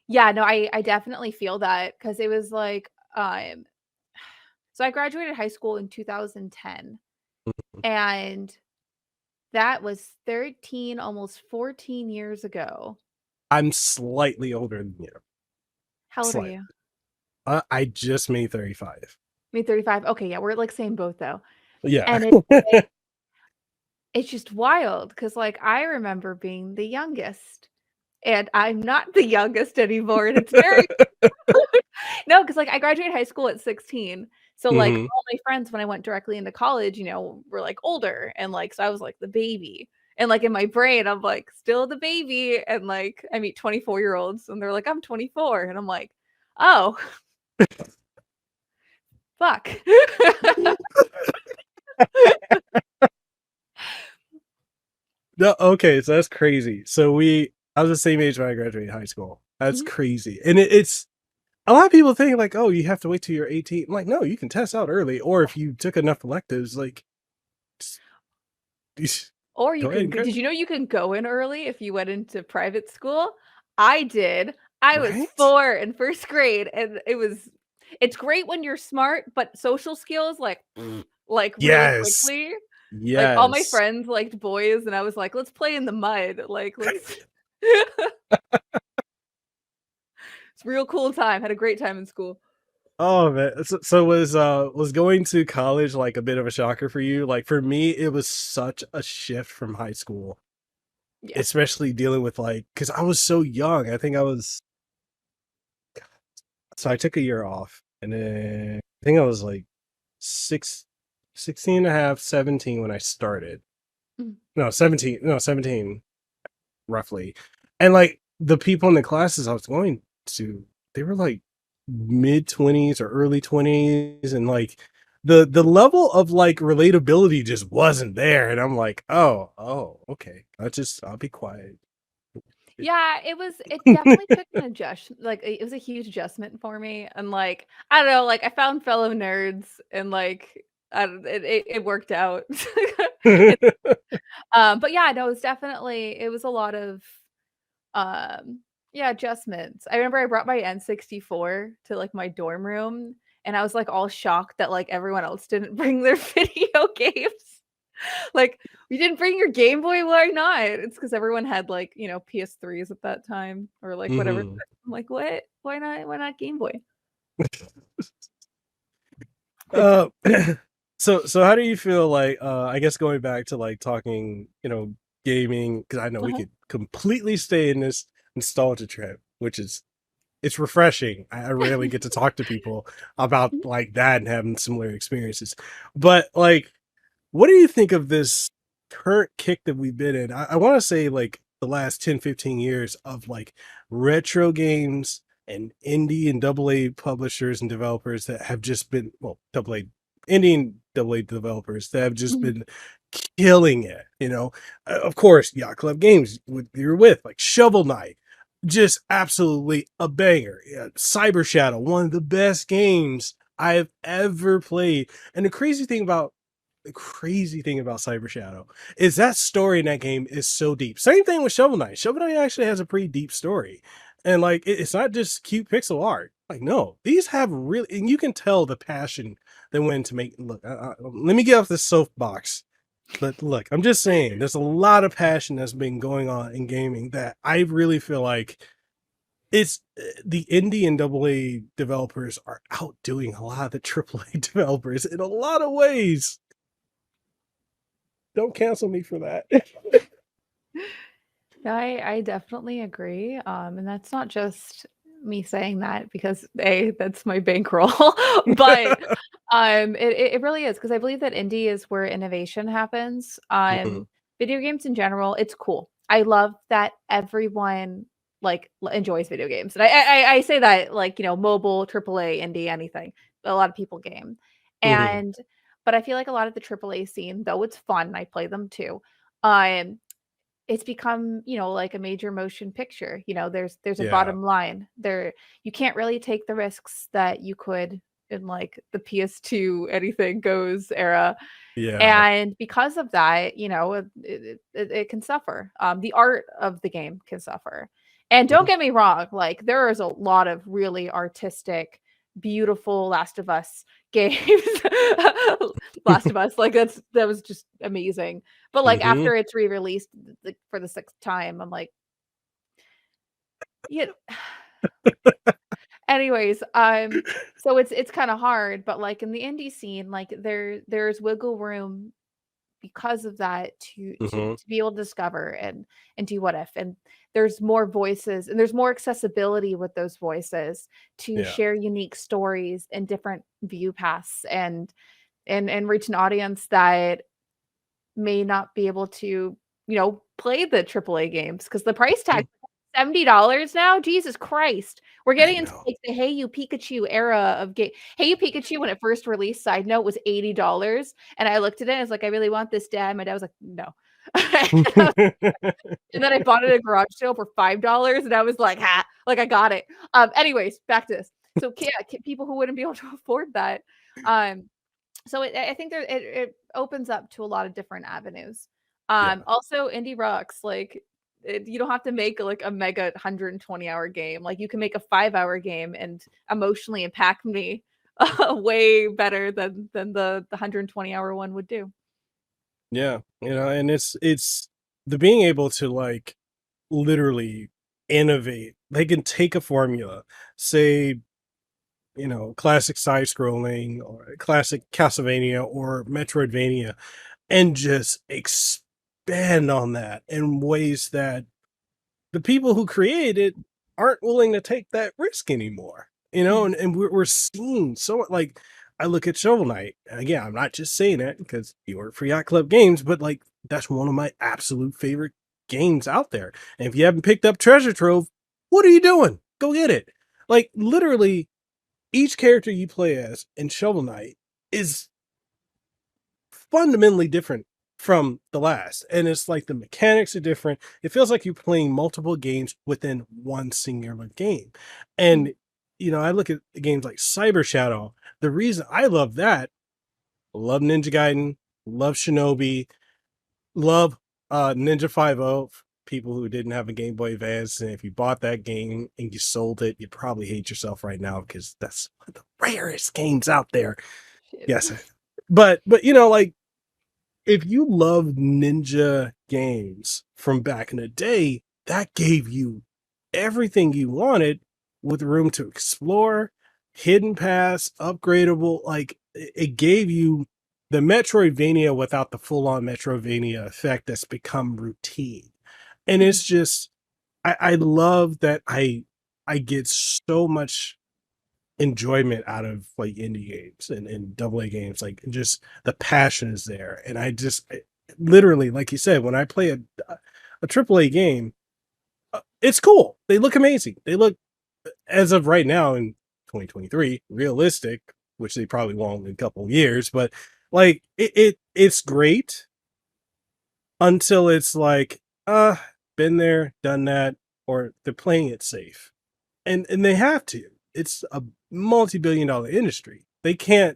yeah, no, I definitely feel that because it was like so I graduated high school in 2010 and that was 13 almost 14 years ago. I'm slightly older than you. How old are Slight. you? I just made 35. Me 35. Okay, yeah, we're like same boat though. Yeah. And it's just wild because like I remember being the youngest and I'm not the youngest anymore. And it's very no, because like I graduated high school at 16. So like Hmm. all my friends when I went directly into college, were like older and like so I was like the baby. And like in my brain, I'm like still the baby. And like I meet 24-year-olds and they're like, I'm 24. And I'm like, oh, fuck. No, okay, so that's crazy. So I was the same age when I graduated high school. That's Mhm. crazy. And it's a lot of people think like, oh, you have to wait till you're 18. I'm like, no, you can test out early. Or if you took enough electives, like just Or you go ahead can and did you know you can go in early if you went into private school? I did. I was right? 4 in 1st grade, and it's great when you're smart, but social skills, like, really Yes. quickly. Like, all my Yes. friends liked boys, and I was like, "Let's play in the mud." Like, let's It's a real cool time, had a great time in school. Oh man. So was going to college like a bit of a shocker for you? Like for me, it was such a shift from high school, Yeah. especially dealing with like because I was so young. I think I was so I took a year off and then I think I was like six, 16 and a half, 17 when I started. Mhm. No, 17, no, 17 roughly. And like the people in the classes I was going to, they were like mid 20s or early 20s and like the level of like relatability just wasn't there and I'm like, "Oh, okay. I'll be quiet." Yeah, it definitely took an like, it was a huge adjustment for me, and, like, I don't know, like, I found fellow nerds and, like, I don't it worked out. It but yeah, no, it was a lot of, um, yeah, adjustments. I remember I brought my N64 to, like, my dorm room, and I was, like, all shocked that, like, everyone else didn't bring their video games. Like, "You didn't bring your Game Boy? Why not?" It's because everyone had, like, PS3s at that time or, like, whatever. Mhm. I'm like, "What? Why not Game Boy?" Good Uh, time. So how do you feel like I guess going back to like talking, gaming, because I know we Uh-huh. could completely stay in this nostalgia trip, which is it's refreshing. I rarely get to talk to people about Mhm. like that and having similar experiences. But like, what do you think of this current kick that we've been in? I want to say like the last 10, 15 years of like retro games and indie and double A publishers and developers that have just been, well, double A, indie and double A developers that have just Mhm. been killing it. Of course, Yacht Club Games, you're with like Shovel Knight, just absolutely a banger. Yeah, Cyber Shadow, one of the best games I've ever played. And the crazy thing about Cyber Shadow is that story in that game is so deep. Same thing with Shovel Knight. Shovel Knight actually has a pretty deep story. And like it's not just cute pixel art. Like, no, these have really, and you can tell the passion that went into make look. Let me get off this soapbox. But look, I'm just saying, there's a lot of passion that's been going on in gaming that I really feel like the indie and double A developers are outdoing a lot of the triple A developers in a lot of ways. Don't cancel me for that. Yeah, I definitely agree. And that's not just me saying that because A, that's my bankroll, but it really is because I believe that indie is where innovation happens. Mhm. Video games in general, it's cool. I love that everyone like enjoys video games, and I say that like mobile, AAA, indie, anything. A lot of people game, Mhm. and but I feel like a lot of the AAA scene, though it's fun, I play them too. Um, it's become, like a major motion picture. There's a Yeah. bottom line. You can't really take the risks that you could in like the PS2 anything goes era. Yeah. And because of that, it can suffer. The art of the game can suffer. And don't Mhm. get me wrong, like there is a lot of really artistic, beautiful Last of Us games. Last of Us, like that was just amazing. But like Mhm. after it's re-released like, for the sixth time, I'm like, yeah. Anyways, so it's kind of hard, but like in the indie scene, like there's wiggle room because of that Mhm. to be able to discover and do what if, and there's more voices and there's more accessibility with those voices to Yeah. share unique stories and different view paths and reach an audience that may not be able to play the AAA games because the price tag Mhm. $70 now. Jesus Christ, we're I getting into know. like the Hey You Pikachu era of game. Hey You Pikachu, when it first released, side note, was $80, and I looked at it. I was like, I really want this, Dad. My dad was like, no. And then I bought it at a garage sale for $5, and I was like, "Ha!" Like I got it. Anyways, back to this. So, yeah, people who wouldn't be able to afford that. Um, so I think it opens up to a lot of different avenues. Yeah. Also indie rocks, like you don't have to make like a mega 120-hour game. Like you can make a 5-hour game and emotionally impact me way better than the 120-hour one would do. Yeah. And it's the being able to like literally innovate. They can take a formula, say, classic side scrolling or classic Castlevania or Metroidvania, and just expand on that in ways that the people who created it aren't willing to take that risk anymore. Mhm. And we're seeing so like I look at Shovel Knight, and again, I'm not just saying that because you work for Yacht Club Games, but like that's one of my absolute favorite games out there. And if you haven't picked up Treasure Trove, what are you doing? Go get it. Like literally, each character you play as in Shovel Knight is fundamentally different from the last. And it's like the mechanics are different. It feels like you're playing multiple games within one singular game. Mhm. And, I look at games like Cyber Shadow. The reason I love that, love Ninja Gaiden, love Shinobi, love Ninja 5 people who didn't have a Game Boy Advance. And if you bought that game and you sold it, you probably hate yourself right now because that's one of the rarest games out there. Shit. Yes. But like if you love ninja games from back in the day, that gave you everything you wanted with room to explore, hidden paths, upgradable. Like it gave you the Metroidvania without the full-on Metroidvania effect that's become routine. And Mhm. it's just I love that I get so much enjoyment out of like indie games and double A games, like just the passion is there. And literally, like you said, when I play a triple A game, it's cool. They look amazing. They look, as of right now in 2023, realistic, which they probably won't in a couple of years, but like it's great until it's like, been there, done that, or they're playing it safe. And they have to. It's a multi-billion dollar industry. Yeah.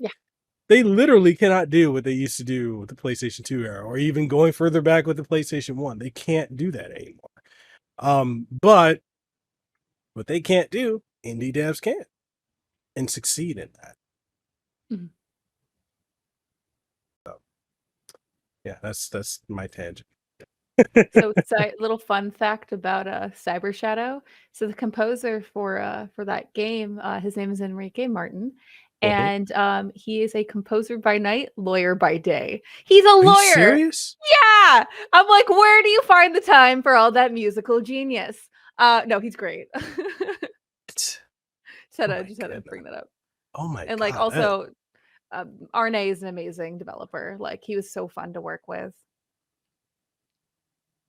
They literally cannot do what they used to do with the PlayStation 2 era, or even going further back with the PlayStation 1. They can't do that anymore. But what they can't do, indie devs can and succeed in that. Mhm. So yeah, that's my tangent. So, little fun fact about Cyber Shadow. So the composer for that game, his name is Enrique Martin, Mhm. and he is a composer by night, lawyer by day. He's a Are you lawyer. serious? Yeah, I'm like, where do you find the time for all that musical genius? No, he's great. Oh my Just had to goodness. bring that up. Oh my And like god. also, Arne is an amazing developer. Like he was so fun to work with.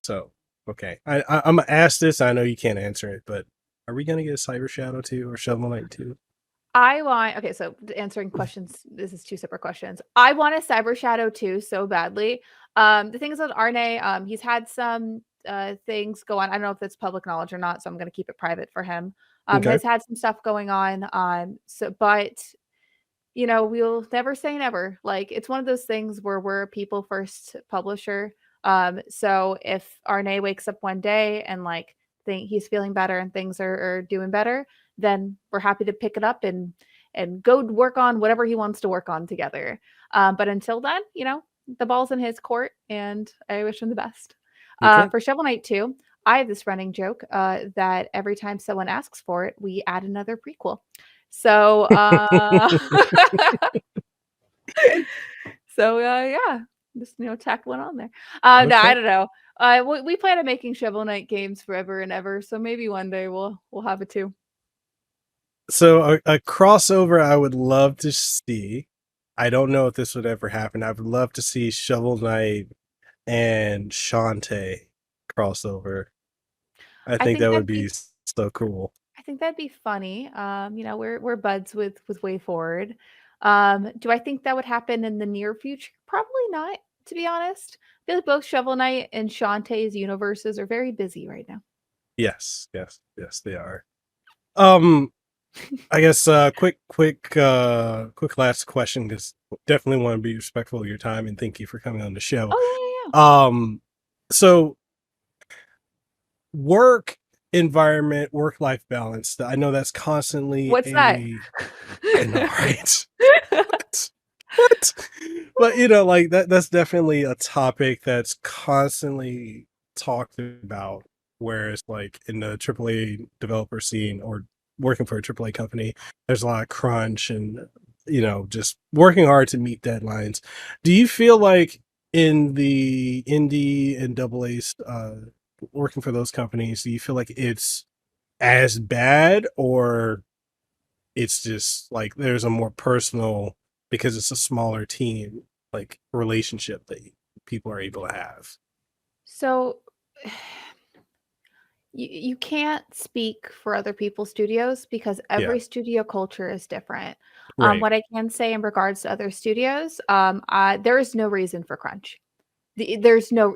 So okay, I'm gonna ask this. I know you can't answer it, but are we gonna get a Cyber Shadow 2 or Shovel Knight 2? Okay, so answering questions, this is two separate questions. I want a Cyber Shadow too so badly. The thing is with Arne, he's had some things go on. I don't know if that's public knowledge or not, so I'm gonna keep it private for him. Okay. Has had some stuff going on. But we'll never say never. Like it's one of those things where we're a people first publisher. So if Arne wakes up one day and like think he's feeling better and things are doing better, then we're happy to pick it up and go work on whatever he wants to work on together. But until then, the ball's in his court, and I wish him the best. Okay. For Shovel Knight 2, I have this running joke that every time someone asks for it, we add another prequel. So, yeah, just tack one on there. No, I Okay. don't know. We plan on making Shovel Knight games forever and ever, so maybe one day we'll have it too. So a crossover I would love to see. I don't know if this would ever happen. I would love to see Shovel Knight and Shantae crossover. I I think think that would that'd be be so cool. I think that'd be funny. We're buds with Way Forward. Do I think that would happen in the near future? Probably not, to be honest. I feel like both Shovel Knight and Shantae's universes are very busy right now. Yes, yes, yes, they are. I guess quick last question, because definitely want to be respectful of your time and thank you for coming on the show. Oh yeah, yeah, yeah. Um, so work environment, work-life balance. I know that's constantly What's that? I know, right? What? What? But like that's definitely a topic that's constantly talked about. Whereas like in the AAA developer scene or working for a AAA company, there's a lot of crunch and just working hard to meet deadlines. Do you feel like in the indie and double A's working for those companies, do you feel like it's as bad, or it's just like there's a more personal, because it's a smaller team, like relationship that people are able to have? So you can't speak for other people's studios because Yeah, every studio culture is different. right, What I can say in regards to other studios, there is no reason for crunch. There's no.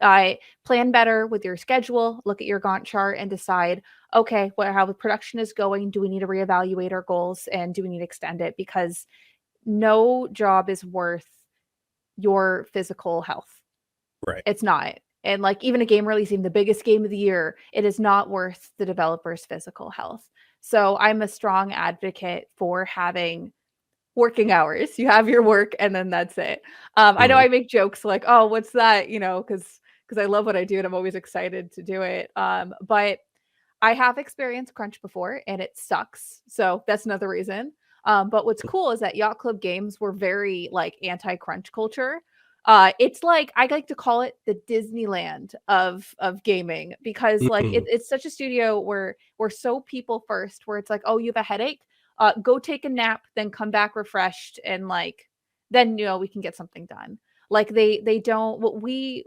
I plan better with your schedule. Look at your Gantt chart and decide, okay, how the production is going. Do we need to reevaluate our goals and do we need to extend it? Because no job is worth your physical health. right, It's not. And like even a game releasing the biggest game of the year, it is not worth the developer's physical health. So I'm a strong advocate for having working hours. You have your work and then that's it. I know right, I make jokes like, "Oh, what's that?" Because I love what I do and I'm always excited to do it. But I have experienced crunch before and it sucks. So that's another reason. But what's cool is that Yacht Club games were very like anti-crunch culture. It's like I like to call it the Disneyland of gaming because like Mhm. it's such a studio where we're so people first, where it's like, oh, you have a headache, go take a nap, then come back refreshed, and like then we can get something done. Like they don't what we've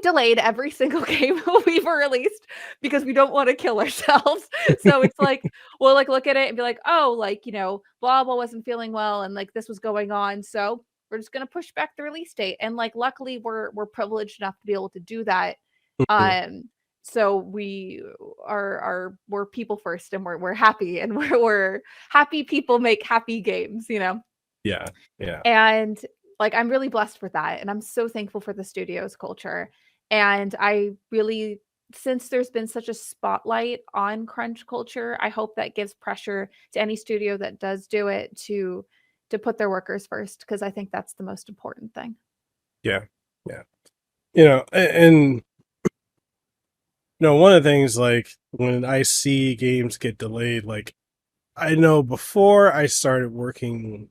delayed every single game we've released because we don't want to kill ourselves. So it's like we'll like look at it and be like, oh, like blah blah wasn't feeling well and like this was going on. So we're just gonna push back the release date. And like luckily we're privileged enough to be able to do that. Mhm. Um so we're people first and we're happy and we're happy people make happy games. Yeah, yeah, And like I'm really blessed for that and I'm so thankful for the studio's culture. And I really since there's been such a spotlight on crunch culture, I hope that gives pressure to any studio that does do it to put their workers first because I think that's the most important thing. yeah, yeah. And one of the things like when I see games get delayed, like I know before I started working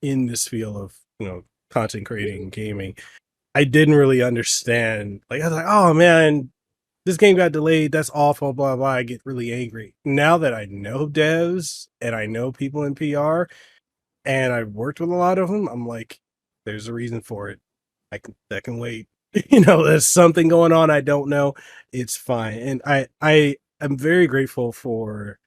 in this field of content creating and gaming, I didn't really understand. Like I was like, oh man, this game got delayed. That's awful. Blah blah. I get really angry now that I know devs and I know people in PR and I've worked with a lot of them. I'm like, there's a reason for it. That can wait. There's something going on I don't know. It's fine. And I am very grateful for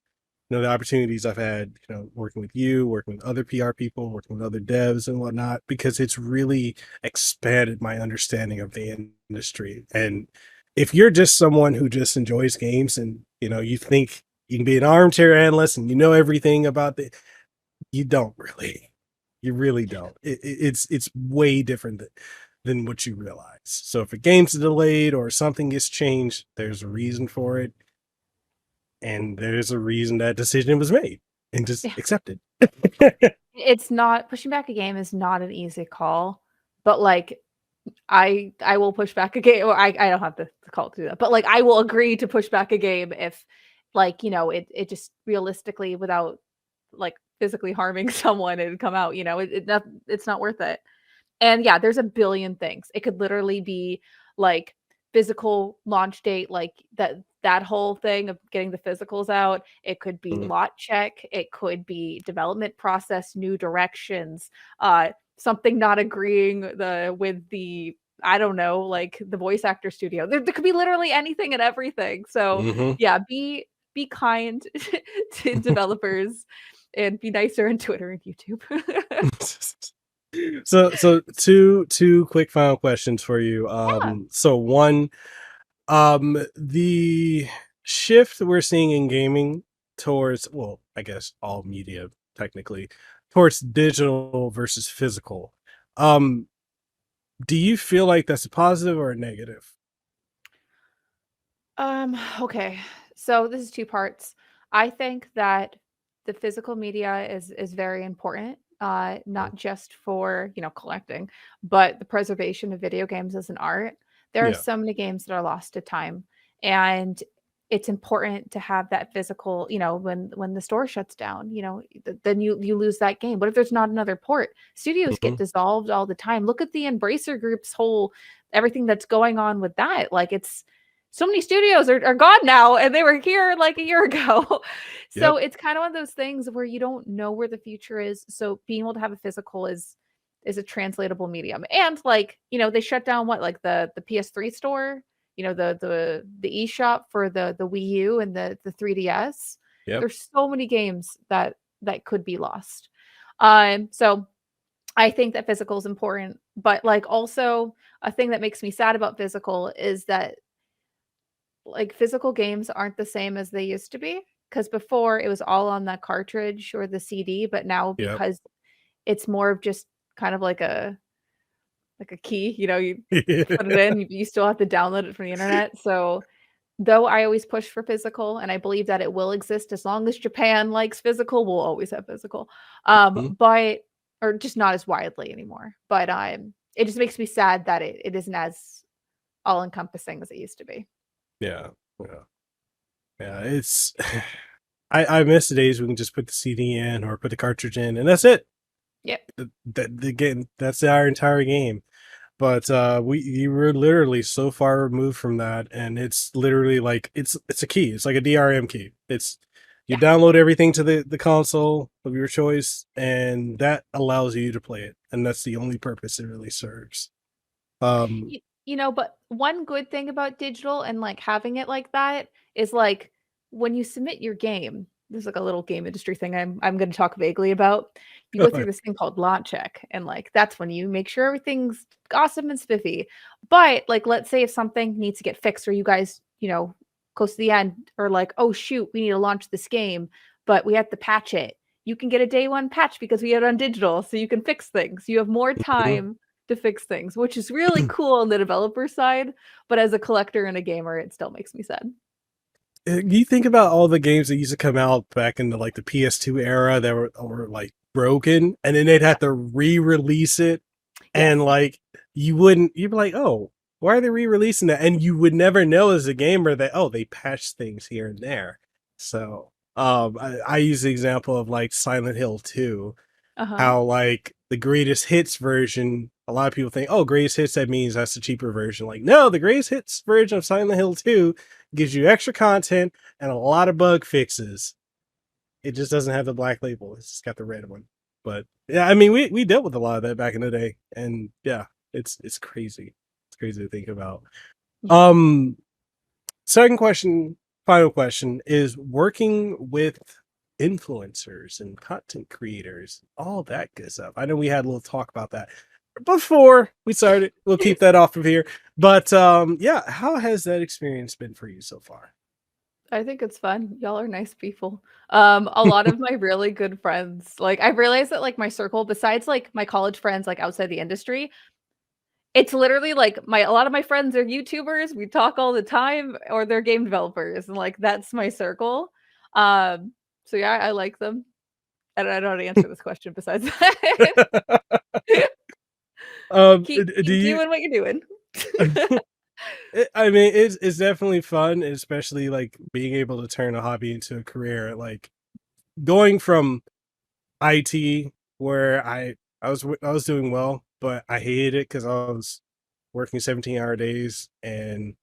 the opportunities I've had, working with you, working with other PR people, working with other devs and whatnot, because it's really expanded my understanding of the industry. And if you're just someone who just enjoys games and, you think you can be an armchair analyst and you know everything about you don't really, you really don't. It's way different than what you realize. So if a game's delayed or something gets changed, there's a reason for it and there's a reason that decision was made and just Yeah. accepted. It's not pushing back a game is not an easy call, but like I will push back a game or I don't have the call to do that. But like I will agree to push back a game if like, it just realistically without like physically harming someone and come out, it's not worth it. And yeah, there's a billion things. It could literally be like physical launch date, like that whole thing of getting the physicals out. It could be Mhm. lot check. It could be development process, new directions, something not agreeing with the I don't know, like the voice actor studio. There could be literally anything and everything. So Mhm. yeah, be kind to developers and be nicer on Twitter and YouTube. So two quick final questions for you. Yeah. So one, the shift we're seeing in gaming towards, well, I guess all media technically, towards digital versus physical. Um, do you feel like that's a positive or a negative? Okay. So this is two parts. I think that the physical media is very important, Mm. not just for, collecting, but the preservation of video games as an art. There are Yeah. so many games that are lost to time. And it's important to have that physical, when the store shuts down, then you lose that game. What if there's not another port? Studios get Mhm. dissolved all the time. Look at the Embracer Group's whole everything that's going on with that. Like it's so many studios are gone now and they were here like a year ago. So Yep. it's kind of one of those things where you don't know where the future is. So being able to have a physical is a translatable medium. And like, they shut down what like the PS3 store, the eShop for the Wii U and the 3DS. Yep. There's so many games that could be lost. So I think that physical is important, but like also a thing that makes me sad about physical is that like physical games aren't the same as they used to be because before it was all on the cartridge or the CD, but now Yep. because it's more of just kind of like a key, you put it in, you still have to download it from the internet. So though I always push for physical and I believe that it will exist as long as Japan likes physical, we'll always have physical. Mhm. But or just not as widely anymore. But it just makes me sad that it isn't as all encompassing as it used to be. Yeah. Yeah. Yeah. It's I miss the days we can just put the CD in or put the cartridge in, and that's it. Yep. The game, that's our entire game. But you were literally so far removed from that, and it's literally like it's a key. It's like a DRM key. It's you Yeah. download everything to the console of your choice, and that allows you to play it, and that's the only purpose it really serves. But one good thing about digital and like having it like that is like when you submit your game, there's like a little game industry thing I'm going to talk vaguely about. You go through this thing called launch check, and like that's when you make sure everything's awesome and spiffy. But like, let's say if something needs to get fixed, or you guys, close to the end, or like, oh shoot, we need to launch this game, but we have to patch it. You can get a day one patch because we have it on digital, so you can fix things. You have more time to fix things, which is really cool on the developer side. But as a collector and a gamer, it still makes me sad. You think about all the games that used to come out back in the PS2 era that were like broken, and then they'd have to re-release it, and Yes. like you'd be like, oh, why are they re-releasing that? And you would never know as a gamer that, oh, they patched things here and there. So I use the example of like Silent Hill 2, Uh-huh. how like the greatest hits version, a lot of people think, oh, greatest hits, that means that's the cheaper version. Like, no, the greatest hits version of Silent Hill 2 gives you extra content and a lot of bug fixes. It just doesn't have the black label. It's just got the red one. But yeah, I mean, we dealt with a lot of that back in the day, and yeah, it's crazy. It's crazy to think about. Second question, final question, is working with influencers and content creators, all that good stuff. I know we had a little talk about that before we started. We'll keep that off of here. But yeah, how has that experience been for you so far? I think it's fun. Y'all are nice people. A lot of my really good friends, like I've realized that like my circle, besides like my college friends, like outside the industry, it's literally like a lot of my friends are YouTubers. We talk all the time, or they're game developers, and like that's my circle. So yeah, I like them. And I don't know how to answer this question besides that. Keep Do you doing what you're doing. I mean, it's definitely fun, especially like being able to turn a hobby into a career. Like going from IT, where I was doing well, but I hated it because I was working 17-hour days and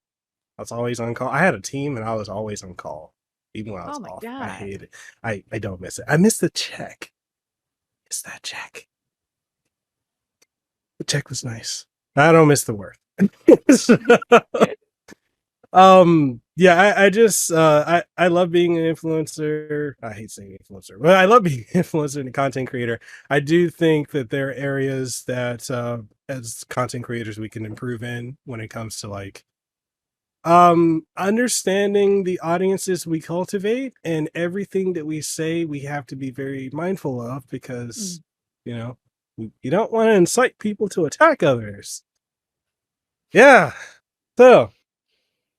I was always on call. I had a team and I was always on call, even when I Oh was my off. I god. hate it. I don't miss it. I miss the check. Miss that check. The check was nice. I don't miss the work. Yeah, I just I love being an influencer. I hate saying influencer, but I love being an influencer and a content creator. I do think that there are areas that as content creators we can improve in when it comes to like understanding the audiences we cultivate, and everything that we say we have to be very mindful of, because you know you don't want to incite people to attack others. Yeah. So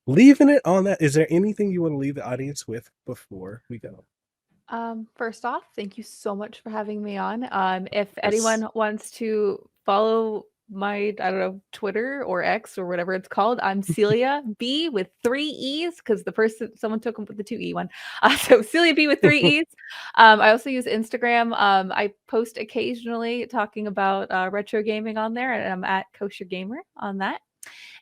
leaving it on that, is there anything you want to leave the audience with before we go? First off, thank you so much for having me on. If Yes. anyone wants to follow my, I don't know, Twitter or X or whatever it's called, I'm Celia B with 3 E's, because the person someone took them with the 2 E one. So Celia B with 3 E's. I also use Instagram. I post occasionally talking about retro gaming on there, and I'm at Kosher Gamer on that.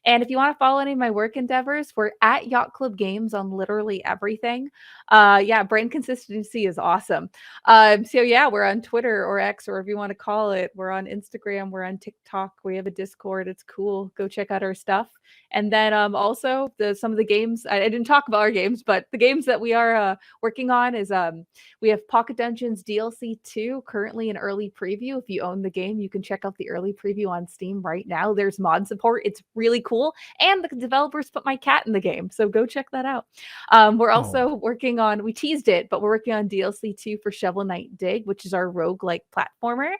And if you want to follow any of my work endeavors, we're at Yacht Club Games on literally everything. Yeah, brain consistency is awesome. So yeah, we're on Twitter or X, or whatever you want to call it. We're on Instagram. We're on TikTok. We have a Discord. It's cool. Go check out our stuff. And then also some of the games. I didn't talk about our games, but the games that we are working on is we have Pocket Dungeons DLC 2 currently in early preview. If you own the game, you can check out the early preview on Steam right now. There's mod support. It's really cool. And the developers put my cat in the game. So go check that out. We're Oh. also working on, we teased it, but we're working on DLC 2 for Shovel Knight Dig, which is our roguelike platformer,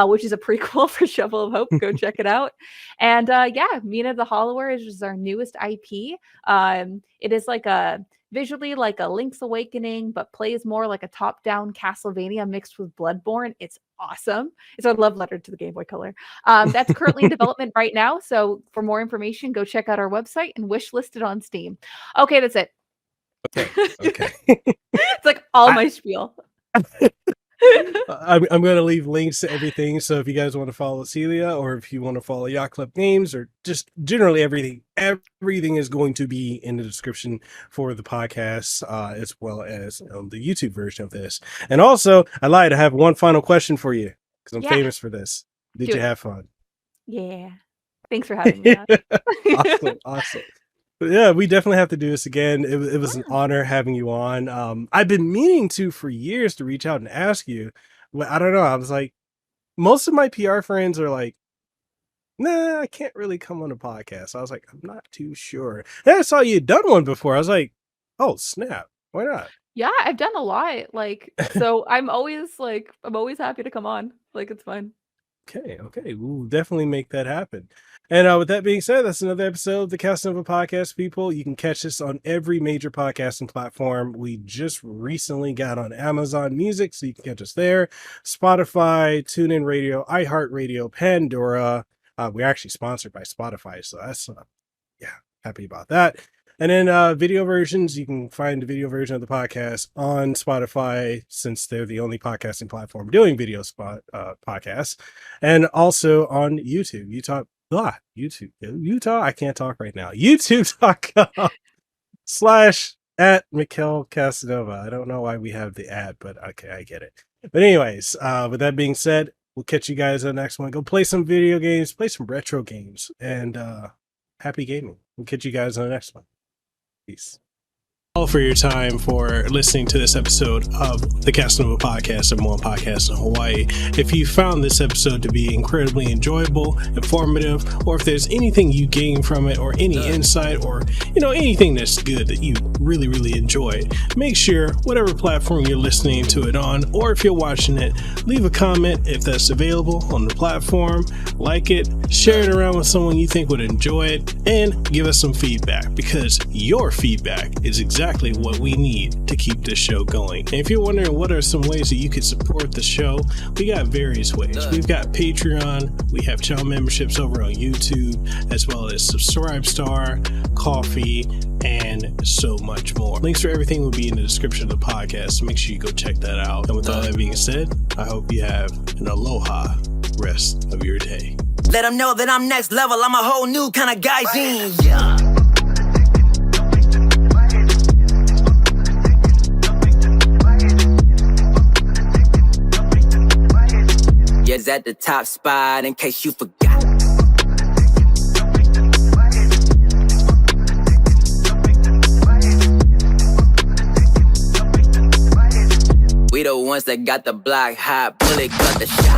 which is a prequel for Shovel of Hope. Go check it out. And yeah, Mina the Hollower is our newest IP. It is like a visually like a Link's Awakening, but plays more like a top-down Castlevania mixed with Bloodborne. It's awesome. It's a love letter to the Game Boy Color. That's currently in development right now. So for more information, go check out our website and wish listed on Steam. Okay, that's it. Okay. It's like all my spiel. I'm going to leave links to everything. So if you guys want to follow Celia, or if you want to follow Yacht Club Games, or just generally everything is going to be in the description for the podcast, as well as the YouTube version of this. And also, I lied. I have one final question for you because I'm famous for this. Did you have fun? Yeah. Thanks for having me on. Awesome. Yeah, we definitely have to do this again. It was an honor having you on. I've been meaning to for years to reach out and ask you. But I don't know. I was like, most of my PR friends are like, nah, I can't really come on a podcast. I was like, I'm not too sure. And I saw you'd done one before. I was like, oh, snap. Why not? Yeah, I've done a lot. Like, so I'm always happy to come on. Like, it's fun. Okay. We'll definitely make that happen. And with that being said, that's another episode of the Kasanova podcast, people. You can catch us on every major podcasting platform. We just recently got on Amazon Music, so you can catch us there. Spotify, TuneIn Radio, iHeartRadio, Pandora. We're actually sponsored by Spotify, so that's, happy about that. And then video versions, you can find the video version of the podcast on Spotify, since they're the only podcasting platform doing video podcasts, and also on YouTube. Utah. I can't talk right now. YouTube.com/ @Mekel Kasanova. I don't know why we have the ad, but okay, I get it. But anyways, with that being said, we'll catch you guys on the next one. Go play some video games, play some retro games, and happy gaming. We'll catch you guys on the next one. Peace. All for your time for listening to this episode of the Kasanova podcast, and one podcast in Hawaii. If you found this episode to be incredibly enjoyable, informative, or if there's anything you gain from it, or any insight, or anything that's good that you really, really enjoyed, make sure whatever platform you're listening to it on, or if you're watching it, leave a comment if that's available on the platform, like it, share it around with someone you think would enjoy it, and give us some feedback, because your feedback is exactly what we need to keep this show going. And if you're wondering what are some ways that you could support the show, we got various ways. We've got Patreon, we have channel memberships over on YouTube, as well as Subscribestar, Coffee, and so much more. Links for everything will be in the description of the podcast, so make sure you go check that out. And with all that being said, I hope you have an aloha rest of your day. Let them know that I'm next level. I'm a whole new kind of guy. Yeah. Yes, at the top spot, in case you forgot. We the ones that got the block hot, bullet got the shot.